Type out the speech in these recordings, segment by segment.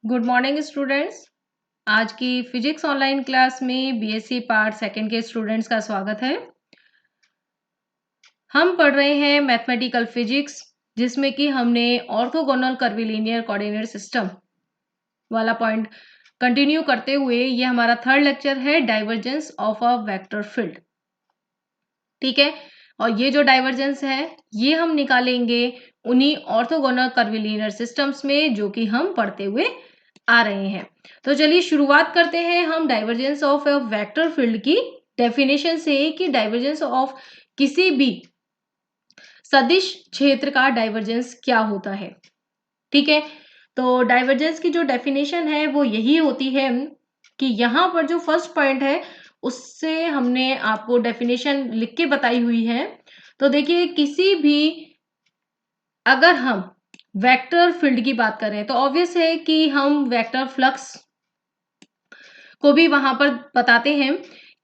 Good morning students. आज की physics online class में बीएससी पार्ट सेकंड के स्टूडेंट्स का स्वागत है। हम पढ़ रहे हैं मैथमेटिकल फिजिक्स, जिसमें कि हमने ऑर्थोगोनल कर्वीलिनियर कोऑर्डिनेट सिस्टम वाला पॉइंट कंटिन्यू करते हुए ये हमारा थर्ड लेक्चर है, divergence of a vector field. ठीक है, और ये जो डाइवर्जेंस है ये हम निकालेंगे उन्हीं ऑर्थोगोनल कर्वीलिनियर सिस्टम्स में जो कि हम पढ़ते हुए आ रहे हैं। तो चलिए शुरुआत करते हैं हम divergence of a vector field की डेफिनेशन से कि डाइवर्जेंस ऑफ किसी भी सदिश क्षेत्र का डाइवर्जेंस क्या होता है। ठीक है, तो डाइवर्जेंस की जो डेफिनेशन है वो यही होती है कि यहाँ पर जो फर्स्ट पॉइंट है उससे हमने आपको डेफिनेशन लिख के बताई हुई है। तो देखिए, किसी भी अगर हम वेक्टर फील्ड की बात करें तो ऑब्वियस है कि हम वेक्टर फ्लक्स को भी वहां पर बताते हैं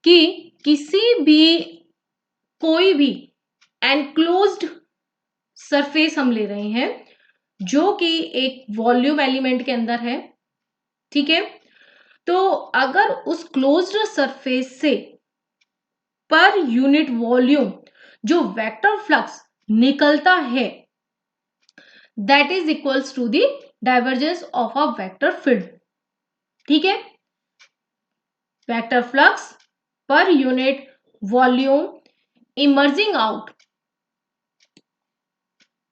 कि किसी भी कोई भी एनक्लोज्ड सरफेस हम ले रहे हैं जो कि एक वॉल्यूम एलिमेंट के अंदर है। ठीक है, तो अगर उस क्लोज्ड सरफेस से पर यूनिट वॉल्यूम जो वेक्टर फ्लक्स निकलता है that is equals to the divergence of a vector field. ठीक है, वेक्टर फ्लक्स पर unit volume emerging out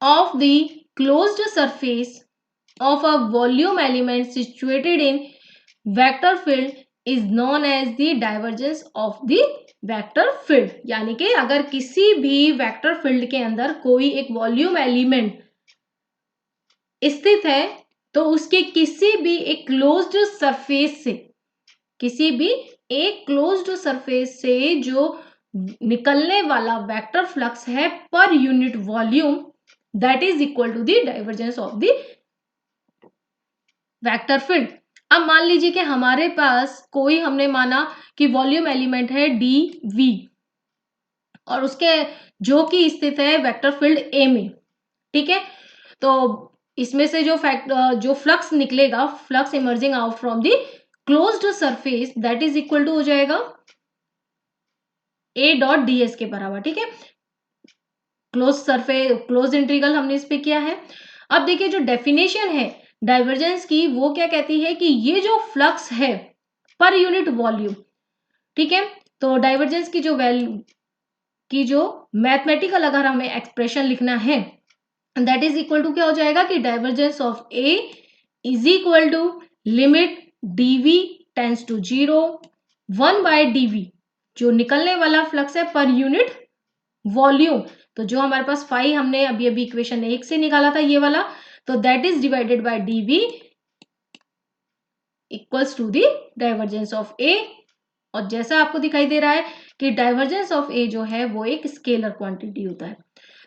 of the closed surface of a volume element situated in vector field is known as the divergence of the vector field। यानी कि अगर किसी भी vector field के अंदर कोई एक वॉल्यूम एलिमेंट स्थित है तो उसके किसी भी एक क्लोज्ड सरफेस से, किसी भी एक क्लोज्ड सरफेस से जो निकलने वाला वेक्टर फ्लक्स है पर unit volume that is equal to the divergence of the vector field. अब मान लीजिए कि हमारे पास कोई, हमने माना कि वॉल्यूम एलिमेंट है डी वी और उसके जो कि स्थित है वेक्टर फील्ड ए में। ठीक है, तो इसमें से जो फ्लक्स निकलेगा, flux emerging out from the closed surface that is equal to हो जाएगा ए डॉट डी एस के बराबर। ठीक है, क्लोज सरफेस, क्लोज इंटीग्रल हमने इस पे किया है। अब देखिए, जो डेफिनेशन है डाइवर्जेंस की वो क्या कहती है कि ये जो फ्लक्स है पर यूनिट वॉल्यूम, ठीक है, तो डाइवर्जेंस की जो वैल्यू की जो मैथमेटिकल अगर हमें एक्सप्रेशन लिखना है दैट इज इक्वल टू क्या हो जाएगा कि divergence of A is equal to limit dV tends to 0 1 by dV, जो निकलने वाला फ्लक्स है पर यूनिट वॉल्यूम। तो जो हमारे पास फाई हमने अभी अभी इक्वेशन 1 से निकाला था ये वाला, तो that is divided by dv equals to the divergence of A. और जैसा आपको दिखाई दे रहा है कि डाइवर्जेंस ऑफ ए जो है वो एक स्केलर क्वांटिटी होता है।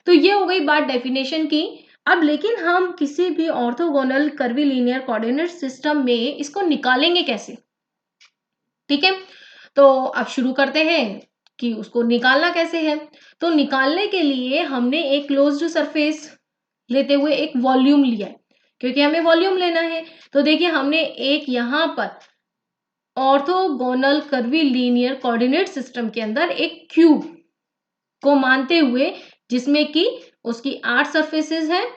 तो ये हो गई बात डेफिनेशन की। अब लेकिन हम किसी भी ऑर्थोगोनल कर्वीलिनियर कोऑर्डिनेट सिस्टम में इसको निकालेंगे कैसे। ठीक है, तो अब शुरू करते हैं कि उसको निकालना कैसे है। तो निकालने के लिए हमने एक क्लोज्ड सरफेस लेते हुए एक वॉल्यूम लिया है, क्योंकि हमें वॉल्यूम लेना है। तो देखिए, हमने एक यहां पर ऑर्थोगोनल कर्वीलिनियर कोऑर्डिनेट सिस्टम के अंदर एक क्यूब को मानते हुए, जिसमें कि उसकी 8 सरफेसेस हैं,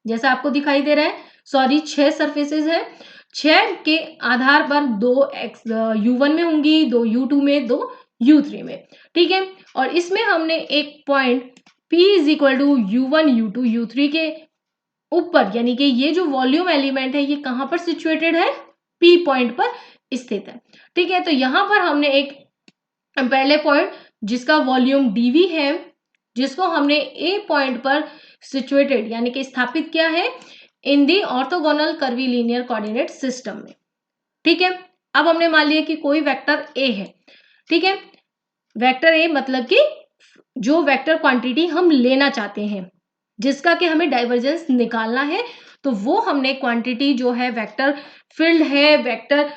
जैसा आपको दिखाई दे रहा है, सॉरी 6 सरफेसेस है। 6 के आधार पर 2 U1 में होंगी, 2 U2 में, 2 U3 में। ठीक है, और इसमें हमने एक point P is equal to U1 U2 U3 के ऊपर, यानी कि ये जो वॉल्यूम एलिमेंट है ये कहां पर सिचुएटेड है, P पॉइंट पर स्थित है। ठीक है, तो यहां पर हमने एक पहले पॉइंट जिसका वॉल्यूम dv है, जिसको हमने ए पॉइंट पर सिचुएटेड यानी कि स्थापित किया है इन दी ऑर्थोगोनल कर्वीलिनियर कोऑर्डिनेट सिस्टम में। ठीक है, अब हमने मान लिया कि कोई वेक्टर ए है। ठीक है, वेक्टर ए मतलब कि जो वेक्टर क्वांटिटी हम लेना चाहते हैं, जिसका कि हमें डाइवर्जेंस निकालना है, तो वो हमने क्वांटिटी जो है वेक्टर फील्ड है, वेक्टर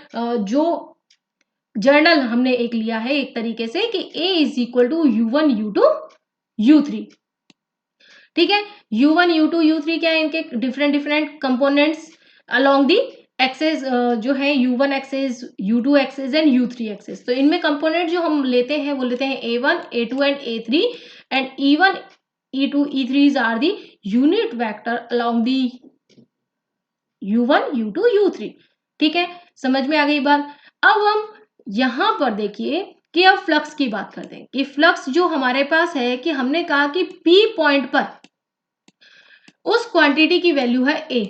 जो जर्नल हमने एक लिया है एक तरीके से कि A is equal to U1 U2 U3। ठीक है, U1 U2 U3 क्या है, इनके different different components along the axes जो है U1 access, U2 access and U3 access. तो इनमें कंपोनेंट जो हम लेते हैं वो लेते हैं A1, A2 and A3 and E1, E2, E3 are the unit vector along the U1, U2, U3। ठीक है, समझ में आ गई बात। अब हम यहां पर देखिए कि अब फ्लक्स की बात करते हैं कि फ्लक्स जो हमारे पास है कि हमने कहा कि P पॉइंट पर उस क्वांटिटी की वैल्यू है A।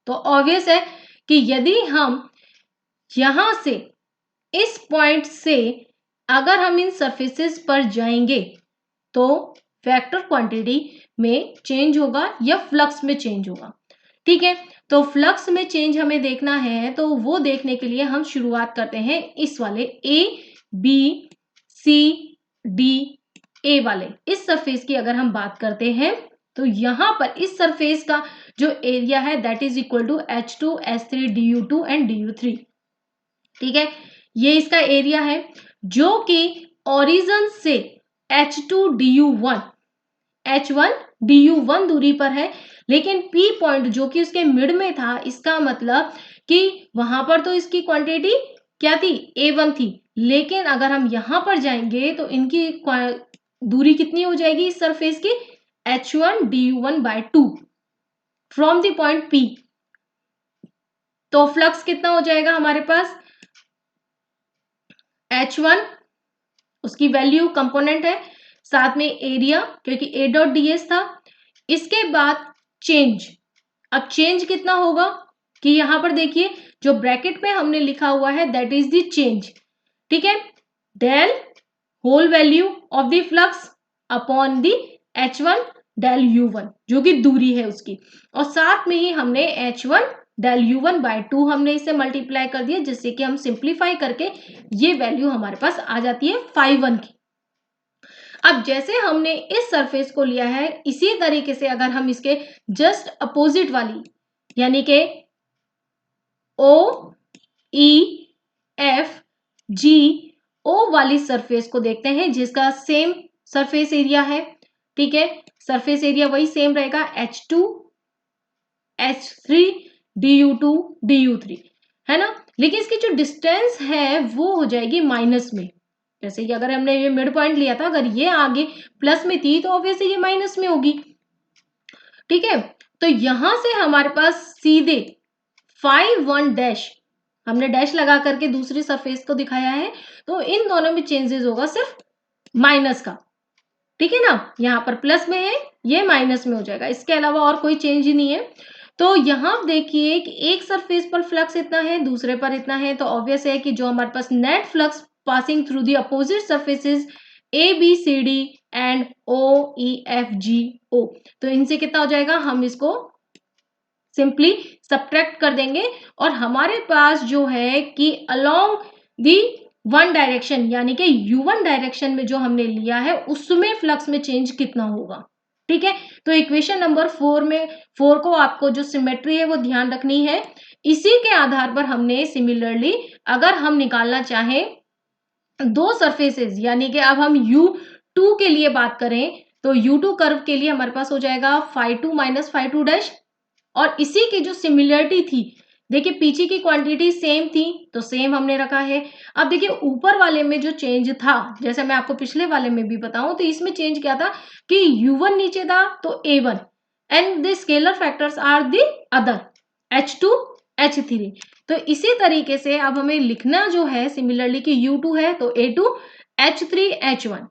तो ऑब्वियस है कि यदि हम यहां से इस पॉइंट से अगर हम इन सरफेसेस पर जाएंगे तो वेक्टर क्वांटिटी में चेंज होगा या फ्लक्स में चेंज होगा। ठीक है, तो फ्लक्स में चेंज हमें देखना है तो वो देखने के लिए हम शुरुआत करते हैं इस वाले A B C D A वाले इस सरफेस की अगर हम बात करते हैं तो यहां पर इस सरफेस का जो एरिया है that is equal to H2, H3, DU2 and DU3। ठीक है, ये इसका एरिया है जो कि ओरिजिन से H1 DU1 दूरी पर है, लेकिन P पॉइंट जो कि उसके मिड में था, इसका मतलब कि वहां पर तो इसकी क्वांटिटी क्या थी, A1 थी, लेकिन अगर हम यहां पर जाएंगे तो इनकी दूरी कितनी हो जाएगी इस सरफेस की, H1 DU1/2 from the point P। तो फ्लक्स कितना हो जाएगा हमारे पास, H1 उसकी वैल्यू कंपोनेंट है, साथ में एरिया क्योंकि A.ds था, इसके बाद चेंज। अब चेंज कितना होगा कि यहां पर देखिए जो ब्रैकेट में हमने लिखा हुआ है दैट इज द चेंज। ठीक है, del whole value of the flux upon the H1 del U1 जो कि दूरी है उसकी, और साथ में ही हमने H1 डेल U1/2 हमने इसे मल्टीप्लाई कर दिया, जिससे कि हम सिंप्लीफाई करके ये वैल्यू हमारे पास आ जाती है phi1 की। अब जैसे हमने इस सरफेस को लिया है इसी तरीके से अगर हम इसके जस्ट अपोजिट वाली यानी कि OEFGO वाली सरफेस को देखते हैं जिसका सेम सरफेस एरिया है। ठीक है, सरफेस एरिया वही सेम रहेगा H2, H3, DU2, DU3 है ना, लेकिन इसकी जो डिस्टेंस है वो हो जाएगी माइनस में। जैसे कि अगर हमने ये मिड पॉइंट लिया था, अगर ये आगे प्लस में थी तो ऑब्वियसली ये माइनस में होगी। ठीक है, तो यहां से हमारे पास सीधे phi1 डैश हमने डैश लगा करके दूसरी सरफेस को दिखाया है, तो इन दोनों में चेंजेस होगा सिर्फ माइनस का। ठीक है ना, यहाँ पर प्लस में है, ये माइनस में हो जाएगा, इसके अलावा और कोई चेंज ही नहीं है। तो यहाँ देखिए कि एक सरफेस पर फ्लक्स इतना है, दूसरे पर इतना है, तो ऑब्वियस है कि जो हमारे पास net flux passing through the opposite surfaces ABCD and OEFGO, तो इनसे कितना हो जाएगा, हम इसको सिंपली सब्ट्रैक्ट कर देंगे और हमारे पास जो है कि अलोंग दी वन डायरेक्शन यानी कि U1 डायरेक्शन में जो हमने लिया है उसमें फ्लक्स में चेंज कितना होगा। ठीक है, तो इक्वेशन नंबर 4 को आपको जो सिमेट्री है वो ध्यान रखनी है। इसी के आधार पर हमने सिमिलरली अगर हम निकालना चाहें दो सरफेसेस यानी कि अब हम U2 के लिए बात करें तो U2 कर्व के लिए हमारे पास हो जाएगा phi2 माइनस phi2 डैश, और इसी की जो सिमिलरिटी थी, देखिए पीछे की क्वांटिटी सेम थी तो सेम हमने रखा है। अब देखिए ऊपर वाले में जो चेंज था, जैसे मैं आपको पिछले वाले में भी बताऊं तो इसमें चेंज क्या था कि U1 नीचे था तो A1 and the scalar factors are the other H2, H3। तो इसी तरीके से अब हमें लिखना जो है सिमिलरली कि U2 है तो A2, H3, H1,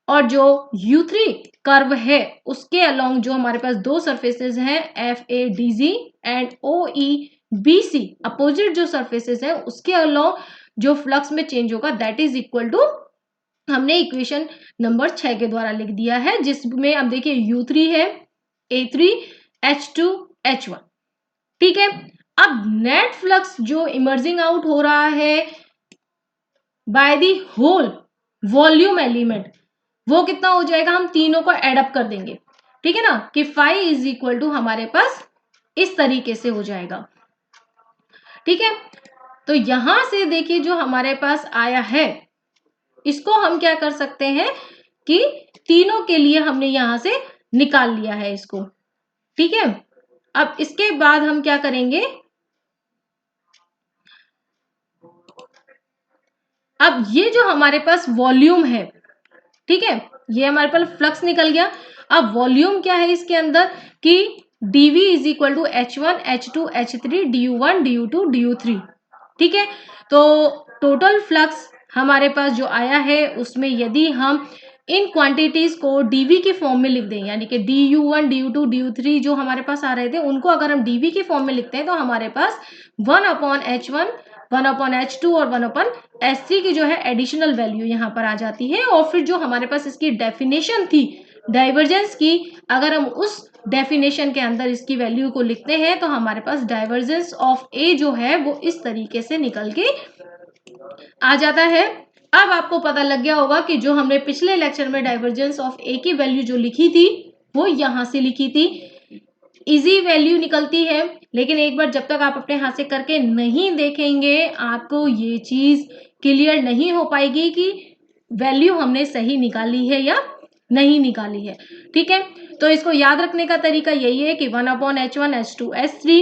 और जो U3 कर्व है उसके अलोंग जो हमारे पास दो सरफेसेस हैं FADZ एंड OEBC अपोजिट जो सरफेसेस हैं उसके अलोंग जो फ्लक्स में चेंज होगा दैट इज इक्वल टू हमने इक्वेशन नंबर 6 के द्वारा लिख दिया है, जिसमें अब देखिए U3 है, A3, H2, H1। ठीक है, अब नेट फ्लक्स जो इमर्जिंग आउट हो रहा है by the whole volume element वो कितना हो जाएगा, हम तीनों को एडअप कर देंगे। ठीक है ना, कि phi इज इक्वल टू हमारे पास इस तरीके से हो जाएगा। ठीक है, तो यहां से देखिए जो हमारे पास आया है इसको हम क्या कर सकते हैं कि तीनों के लिए हमने यहां से निकाल लिया है इसको। ठीक है, अब इसके बाद हम क्या करेंगे अब ये जो हमारे पास वॉल्यूम है, ठीक है, ये हमारे पास फ्लक्स निकल गया। अब वॉल्यूम क्या है इसके अंदर कि dv is equal to h1 h2 h3 du1 du2 du3, ठीक है। तो टोटल फ्लक्स हमारे पास जो आया है उसमें यदि हम इन क्वांटिटीज को dv की फॉर्म में लिख दें, यानी कि du1 du2 du3 जो हमारे पास आ रहे थे उनको अगर हम dv की फॉर्म में लिखते हैं तो हमारे पास 1/h1 1/h2 और 1/h3 की जो है एडिशनल वैल्यू यहाँ पर आ जाती है। और फिर जो हमारे पास इसकी डेफिनेशन थी डाइवर्जेंस की, अगर हम उस डेफिनेशन के अंदर इसकी वैल्यू को लिखते हैं तो हमारे पास डाइवर्जेंस ऑफ ए जो है वो इस तरीके से निकल के आ जाता है। अब आपको पता लग गया होगा कि जो हमने पिछले लेक्चर में डाइवर्जेंस ऑफ ए की वैल्यू जो लिखी थी वो यहां से लिखी थी, इजी वैल्यू निकलती है। लेकिन एक बार जब तक आप अपने हाथ से करके नहीं देखेंगे आपको ये चीज क्लियर नहीं हो पाएगी कि वैल्यू हमने सही निकाली है या नहीं निकाली है, ठीक है। तो इसको याद रखने का तरीका यही है कि 1/h1 h2 h3।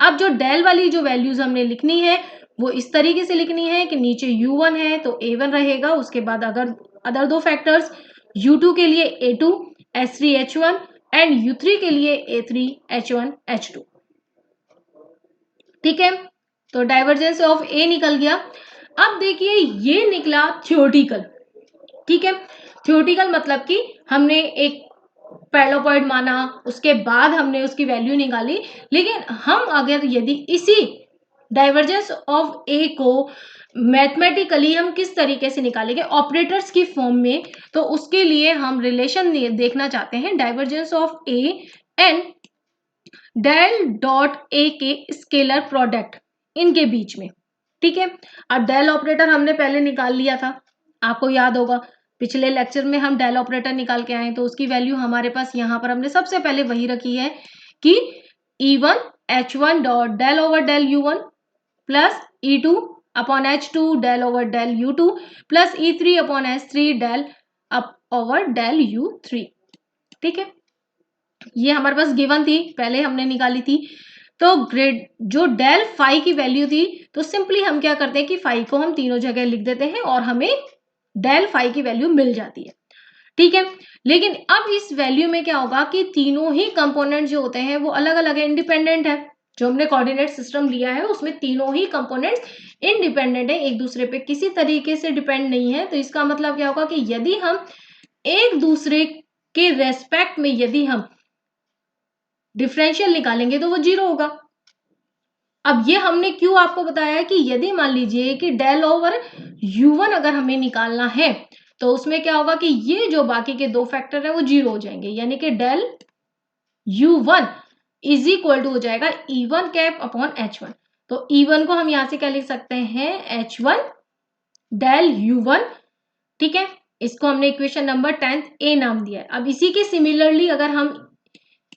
अब जो डेल वाली जो वैल्यूज हमने लिखनी है वो इस तरीके से लिखनी है कि नीचे u1 है तो a1 रहेगा, उसके बाद अगर अदर दो फैक्टर्स u2 के लिए a2 h3 h1 and u3 के लिए a3 h1 h2, ठीक है। तो डाइवर्जेंस ऑफ a निकल गया। अब देखिए ये निकला थ्योरेटिकल, ठीक है। थ्योरेटिकल मतलब कि हमने एक पैरेलल पॉइंट माना, उसके बाद हमने उसकी वैल्यू निकाली। लेकिन हम अगर यदि इसी डाइवर्जेंस ऑफ ए को मैथमेटिकली हम किस तरीके से निकालेंगे ऑपरेटर्स की फॉर्म में, तो उसके लिए हम रिलेशन देखना चाहते हैं divergence of A and del dot A के स्केलर प्रोडक्ट इनके बीच में, ठीक है। अब डेल ऑपरेटर हमने पहले निकाल लिया था, आपको याद होगा पिछले लेक्चर में हम डेल ऑपरेटर निकाल के आए तो उसकी वैल्यू हमारे पास यहाँ पर हमने सबसे पहले वही रखी है कि E1 H1 dot del over del U1 plus E2 upon H2 del over del U2 plus E3 upon H3 del up over del U3, ठीक है। ये हमारे पास गिवन थी, पहले हमने निकाली थी। तो ग्रेड जो डेल फाई की वैल्यू थी तो सिंपली हम क्या करते हैं कि फाई को हम तीनों जगह लिख देते हैं और हमें डेल फाई की वैल्यू मिल जाती है, ठीक है। लेकिन अब इस वैल्यू में क्या होगा कि तीनों ही कंपोनेंट जो होते हैं वो अलग अलग है, इंडिपेंडेंट है। जो हमने कोऑर्डिनेट सिस्टम लिया है उसमें तीनों ही कंपोनेंट्स इंडिपेंडेंट है, एक दूसरे पे किसी तरीके से डिपेंड नहीं है। तो इसका मतलब क्या होगा कि यदि हम एक दूसरे के रेस्पेक्ट में यदि हम डिफरेंशियल निकालेंगे तो वो 0 होगा। अब ये हमने क्यों आपको बताया कि यदि मान लीजिए कि डेल ओवर u1 अगर हमें निकालना है तो उसमें क्या होगा कि ये जो बाकी के दो फैक्टर है वो 0 हो जाएंगे, यानी कि del u1 is equal to हो जाएगा E1 कैप अपॉन H1। तो E1 को हम यहां से क्या लिख सकते हैं H1 डेल u1, ठीक है। इसको हमने इक्वेशन नंबर 10 ए नाम दिया है। अब इसी के सिमिलरली अगर हम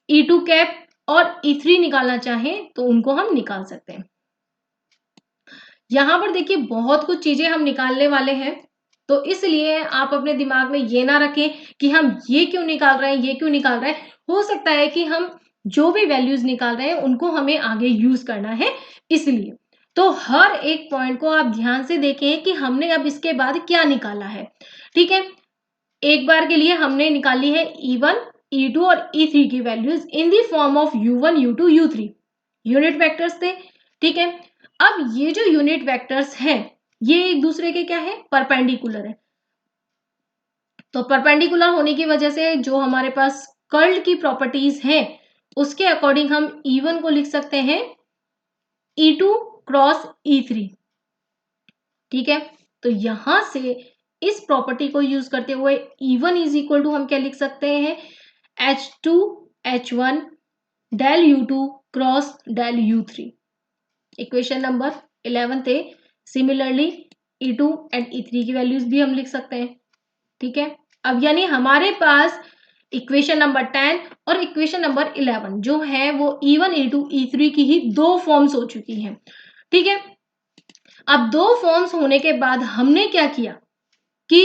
E2 कैप और E3 निकालना चाहें तो उनको हम निकाल सकते हैं। यहां पर देखिए बहुत कुछ चीजें हम निकालने वाले हैं, तो इसलिए आप अपने दिमाग में ये ना रखें कि हम ये क्यों निकाल रहे हैं, ये क्यों निकाल रहे हैं। हो सकता है कि हम जो भी वैल्यूज निकाल रहे हैं उनको हमें आगे यूज करना है, इसलिए तो हर एक पॉइंट को आप ध्यान से देखें कि हमने अब इसके बाद क्या निकाला है, ठीक है। एक बार के लिए हमने निकाली है E1 E2 और E3 की values in the form of U1 U2 U3 unit vectors थे, ठीक है। अब ये जो यूनिट वेक्टर्स हैं ये एक दूसरे के क्या है परपेंडिकुलर है। तो परपेंडिकुलर होने की वजह से जो हमारे पास कर्ल की प्रॉपर्टीज हैं उसके अकॉर्डिंग हम E1 को लिख सकते हैं E2 क्रॉस E3, ठीक है। तो यहां से इस प्रॉपर्टी को यूज करते हुए E1 इज इक्वल टू हम क्या लिख सकते हैं H2 H1 del U2 cross del U3, equation number 11 थे। सिमिलरली E2 एंड E3 की वैल्यूज भी हम लिख सकते हैं, ठीक है। अब यानी हमारे पास इक्वेशन नंबर 10 और इक्वेशन नंबर 11 जो है वो E1 E2 E3 की ही दो फॉर्म्स हो चुकी हैं, ठीक है। अब दो फॉर्म्स होने के बाद हमने क्या किया कि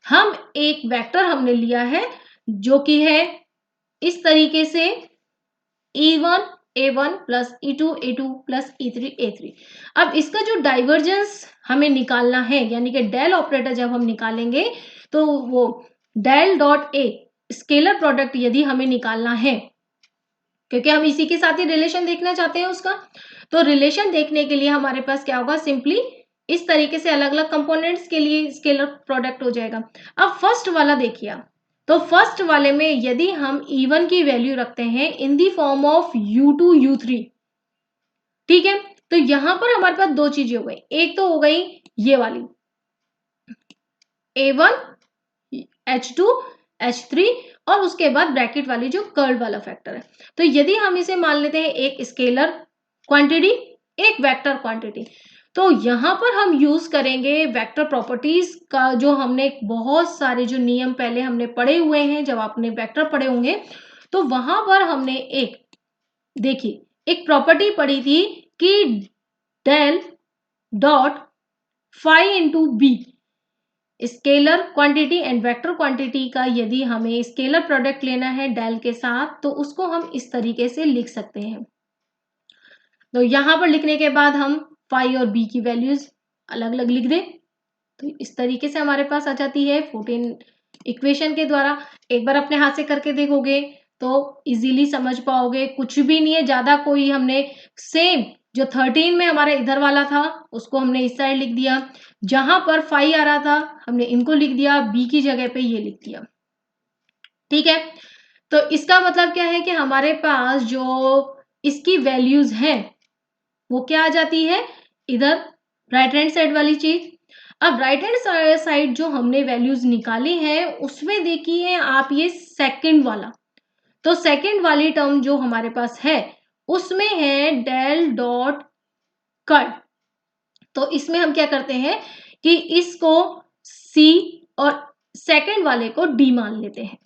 हम एक वेक्टर लिया है जो कि है इस तरीके से E1 A1 plus E2 plus E3 अब इसका जो डाइवर्जेंस हमें निकालना है, यानी कि डेल ऑपरेटर जब हम निकालेंगे तो वो del dot A scalar product यदि हमें निकालना है, क्योंकि हम इसी के साथ ही रिलेशन देखना चाहते हैं उसका, तो रिलेशन देखने के लिए हमारे पास क्या होगा, सिंपली इस तरीके से अलग अलग कंपोनेंट्स के लिए स्केलर प्रोडक्ट हो जाएगा। अब फर्स्ट वाला देखिए, तो फर्स्ट वाले में यदि हम E1 की वैल्यू रखते हैं इन the form of U2 U3, ठीक है, तो यहां पर हमारे पास दो चीजें हो गई, एक तो हो गई ये वाली A1 H2 H3 और उसके बाद ब्रैकेट वाली जो कर्ल वाला फैक्टर है। तो यदि हम इसे मान लेते हैं एक स्केलर क्वांटिटी एक वेक्टर क्वांटिटी, तो यहां पर हम यूज करेंगे वेक्टर प्रॉपर्टीज का, जो हमने बहुत सारे जो नियम पहले हमने पढ़े हुए हैं, जब आपने वेक्टर पढ़े होंगे तो वहां पर हमने एक देखिए एक प्रॉपर्टी पढ़ी थी कि del dot phi into B scalar quantity and vector quantity का यदि हमें स्केलर प्रोडक्ट लेना है डेल के साथ, तो उसको हम इस तरीके से लिख सकते हैं। तो यहां पर लिखने के बाद हम फाई और बी की वैल्यूज अलग अलग लिख दें, तो इस तरीके से हमारे पास आ जाती है 14 इक्वेशन के द्वारा। एक बार अपने हाथ से करके देखोगे तो इजीली समझ पाओगे, कुछ भी नहीं है ज्यादा, कोई हमने सेम जो 13 में हमारे इधर वाला था उसको हमने इस साइड लिख दिया, जहां पर 5 आ रहा था हमने इनको लिख दिया, बी की जगह पे ये लिख दिया, ठीक है। तो इसका मतलब क्या है कि हमारे पास जो इसकी वैल्यूज हैं वो क्या आ जाती है, इधर राइट हैंड साइड वाली चीज। अब राइट हैंड साइड जो हमने वैल्यूज निकाली है उसमें देखिए आप ये सेकंड वाला, तो सेकंड वाली टर्म जो हमारे पास है उसमें है डेल डॉट कट, तो इसमें हम क्या करते हैं कि इसको सी और सेकंड वाले को डी मान लेते हैं।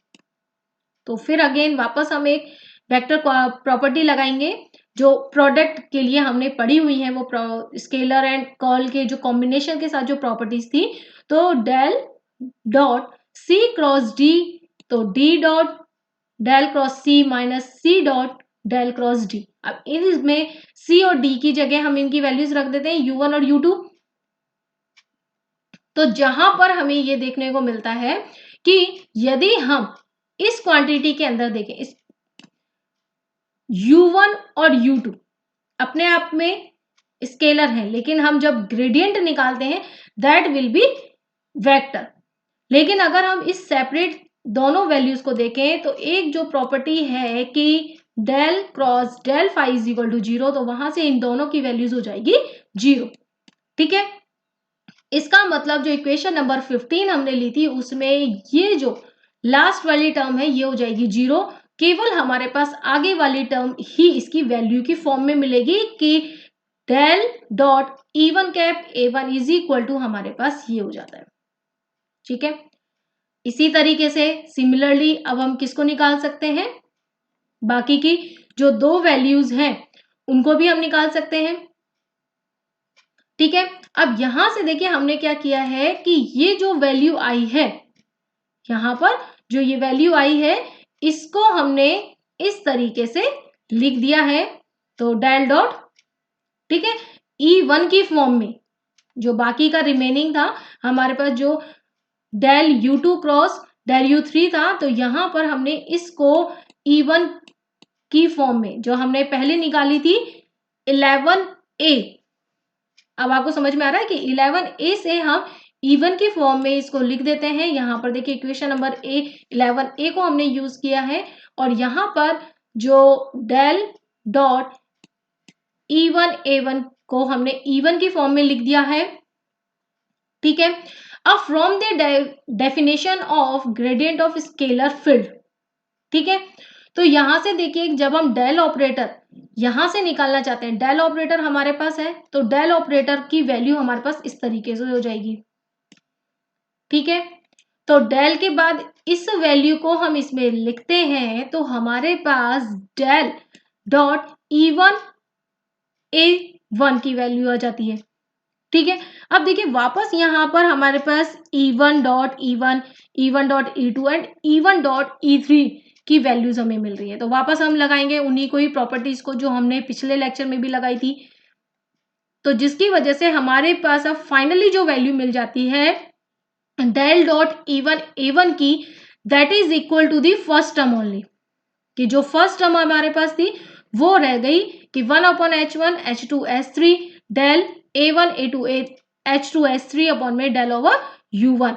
तो फिर अगेन वापस हम एक वेक्टर प्रॉपर्टी लगाएंगे जो प्रोडक्ट के लिए हमने पढ़ी हुई है, वो स्केलर एंड कर्ल के जो कॉम्बिनेशन के साथ जो प्रॉपर्टीज थी, तो del dot C cross D, तो D dot del cross C minus C dot del cross D. अब इसमें सी और डी की जगह हम इनकी वैल्यूज रख देते हैं U1 और U2। तो जहां पर हमें ये देखने को मिलता है कि यदि हम इस क्वांटिटी के अंदर देखें, इस U1 और U2 अपने आप में स्केलर है, लेकिन हम जब ग्रेडियंट निकालते हैं दैट विल बी वेक्टर। लेकिन अगर हम इस सेपरेट दोनों वैल्यूज को देखें तो एक जो प्रॉपर्टी है कि del cross del phi is equal to 0, तो वहां से इन दोनों की वैल्यूज हो जाएगी 0, ठीक है। इसका मतलब जो इक्वेशन नंबर 15 हमने ली थी उसमें ये जो लास्ट वाली टर्म है ये हो जाएगी 0, केवल हमारे पास आगे वाली टर्म ही इसकी वैल्यू की फॉर्म में मिलेगी कि del dot E1 cap A1 is equal to हमारे पास ये हो जाता है, ठीक है। इसी तरीके से सिमिलरली अब हम किसको निकाल सकते हैं, बाकी की जो दो वैल्यूज हैं उनको भी हम निकाल सकते हैं, ठीक है। अब यहां से देखिए हमने क्या किया है कि ये जो वैल्यू आई है, यहां पर जो ये वैल्यू आई है इसको हमने इस तरीके से लिख दिया है, तो डेल डॉट, ठीक है, E1 की फॉर्म में जो बाकी का रिमेनिंग था हमारे पास जो del U2 cross del U3 था, तो यहां पर हमने इसको E1 की फॉर्म में जो हमने पहले निकाली थी 11A, अब आपको समझ में आ रहा है कि 11A से हम E1 की फॉर्म में इसको लिख देते हैं। यहां पर देखिए इक्वेशन नंबर 11A को हमने यूज किया है और यहां पर जो डेल डॉट E1 A1 को हमने E1 की फॉर्म में लिख दिया है, ठीक है। अब from the definition of gradient of scalar field, ठीक है, तो यहां से देखिए जब हम डेल ऑपरेटर यहां से निकालना चाहते हैं, डेल ऑपरेटर हमारे पास है, तो डेल ऑपरेटर की वैल्यू हमारे पास इस तरीके से हो जाएगी, ठीक है। तो डेल के बाद इस वैल्यू को हम इसमें लिखते हैं, तो हमारे पास डेल डॉट E1 A1 की वैल्यू आ जाती है, ठीक है। अब देखिए वापस यहां पर हमारे पास E1 dot E1 E1 dot E2 and E1 dot E3 की वैल्यूज हमें मिल रही है। तो वापस हम लगाएंगे उन्हीं को ही प्रॉपर्टीज को जो हमने पिछले लेक्चर में भी लगाई थी, तो जिसकी वजह से हमारे पास अब फाइनली जो वैल्यू मिल जाती है डेल डॉट A1 की, that is equal to the first term only, कि जो फर्स्ट टर्म हमारे पास थी वो रह गई कि 1/H1 H2S3 del A1 A2 H2S3 upon में डेल ओवर U1।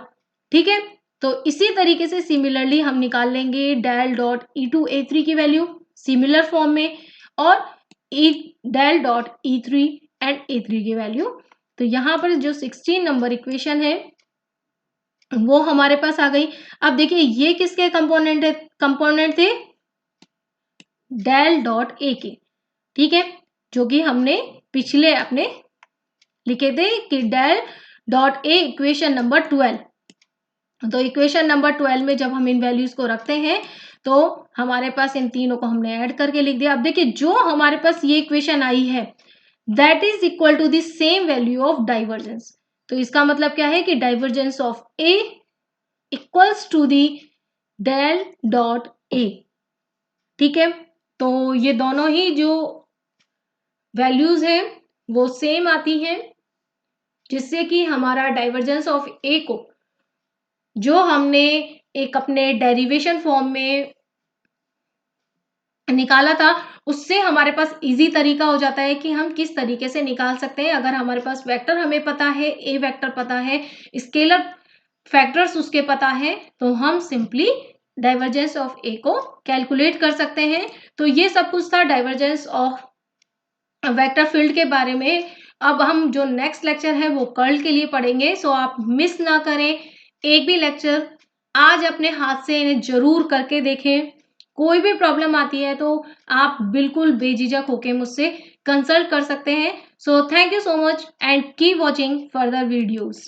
ठीक है, तो इसी तरीके से सिमिलरली हम निकाल लेंगे डेल डॉट E2 A3 की वैल्यू सिमिलर फॉर्म में, और del dot E3 and A3 की वैल्यू। तो यहाँ पर जो 16 नंबर इक्वेशन है वो हमारे पास आ गई। अब देखिए ये किसके कंपोनेंट थे, डेल डॉट ए के, ठीक है, जो कि हमने पिछले अपने लिखे थे कि del dot A equation number 12। तो इक्वेशन नंबर 12 में जब हम इन वैल्यूज को रखते हैं तो हमारे पास इन तीनों को हमने ऐड करके लिख दिया। अब देखिए जो हमारे पास ये इक्वेशन आई है that is equal to the same value of divergence. तो इसका मतलब क्या है कि divergence of A equals to the del dot A. ठीक है, तो ये दोनों ही जो वैल्यूज है वो सेम आती हैं, जिससे कि हमारा डाइवर्जेंस ऑफ ए को जो हमने एक अपने डेरिवेशन फॉर्म में निकाला था उससे हमारे पास इजी तरीका हो जाता है कि हम किस तरीके से निकाल सकते हैं। अगर हमारे पास वेक्टर हमें पता है, ए वेक्टर पता है, स्केलर फैक्टर्स उसके पता है, तो हम सिंपली डाइवर्जेंस ऑफ ए को कैलकुलेट कर सकते हैं। तो ये सब कुछ था डाइवर्जेंस ऑफ वेक्टर फील्ड के बारे में। अब हम जो नेक्स्ट लेक्चर है वो कर्ल के लिए पढ़ेंगे, सो आप मिस ना करें एक भी लेक्चर। आज अपने हाथ से इन्हें जरूर करके देखें। कोई भी प्रॉब्लम आती है तो आप बिल्कुल बेझिझक होके मुझसे कंसल्ट कर सकते हैं। So thank you so much and keep watching further videos.